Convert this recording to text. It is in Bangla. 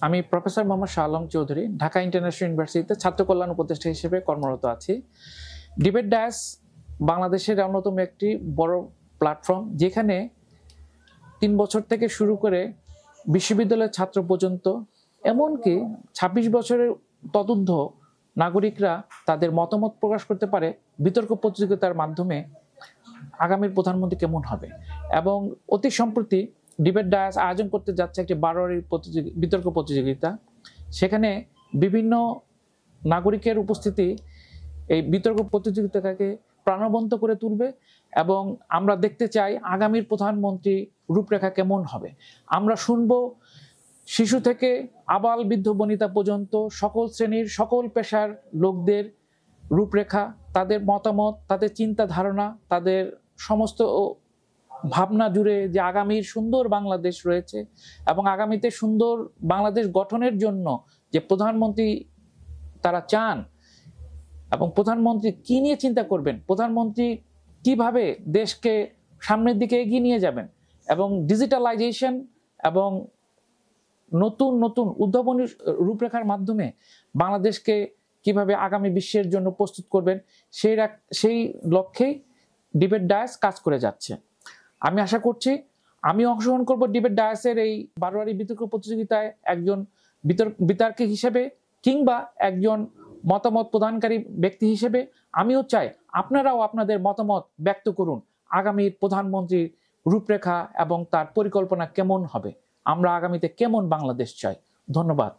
আমি প্রফেসর মোহাম্মদ শাহ আলম চৌধুরী ঢাকা ইন্টারন্যাশনাল ইউনিভার্সিটিতে ছাত্র কল্যাণ উপদেষ্টা হিসেবে কর্মরত আছি। ডিবেট ডায়াস বাংলাদেশের অন্যতম একটি বড় প্ল্যাটফর্ম, যেখানে 3 বছর থেকে শুরু করে বিশ্ববিদ্যালয়ের ছাত্র পর্যন্ত, এমনকি 26 বছরের তদুর্ধ্ব নাগরিকরা তাদের মতামত প্রকাশ করতে পারে বিতর্ক প্রতিযোগিতার মাধ্যমে আগামীর প্রধানমন্ত্রী কেমন হবে। এবং অতি সম্প্রতি ডিবেট ডায়াস আয়োজন করতে যাচ্ছে একটি 12 বিতর্ক প্রতিযোগিতা। সেখানে বিভিন্ন নাগরিকের উপস্থিতি এই বিতর্ক প্রতিযোগিতাকে প্রাণবন্ত করে তুলবে এবং আমরা দেখতে চাই আগামীর প্রধানমন্ত্রী রূপরেখা কেমন হবে। আমরা শুনবো শিশু থেকে আবাল বৃদ্ধ বনিতা পর্যন্ত সকল শ্রেণীর সকল পেশার লোকদের রূপরেখা, তাদের মতামত, তাদের চিন্তা ধারণা, তাদের সমস্ত ভাবনা জুড়ে যে আগামীর সুন্দর বাংলাদেশ রয়েছে এবং আগামীতে সুন্দর বাংলাদেশ গঠনের জন্য যে প্রধানমন্ত্রী তারা চান এবং প্রধানমন্ত্রী কি নিয়ে চিন্তা করবেন, প্রধানমন্ত্রী কিভাবে দেশকে সামনের দিকে এগিয়ে নিয়ে যাবেন এবং ডিজিটালাইজেশন এবং নতুন নতুন উদ্ভাবনী রূপরেখার মাধ্যমে বাংলাদেশকে কিভাবে আগামী বিশ্বের জন্য প্রস্তুত করবেন, সেই লক্ষ্যেই ডিবেট ডায়াস কাজ করে যাচ্ছে। আমি আশা করছি আমি অংশগ্রহণ করব ডিবেট ডায়াসের এই 12 বিতর্ক প্রতিযোগিতায় একজন বিতর্কী হিসেবে কিংবা একজন মতামত প্রদানকারী ব্যক্তি হিসেবে। আমিও চাই আপনারাও আপনাদের মতামত ব্যক্ত করুন আগামীর প্রধানমন্ত্রীর রূপরেখা এবং তার পরিকল্পনা কেমন হবে, আমরা আগামীতে কেমন বাংলাদেশ চাই। ধন্যবাদ।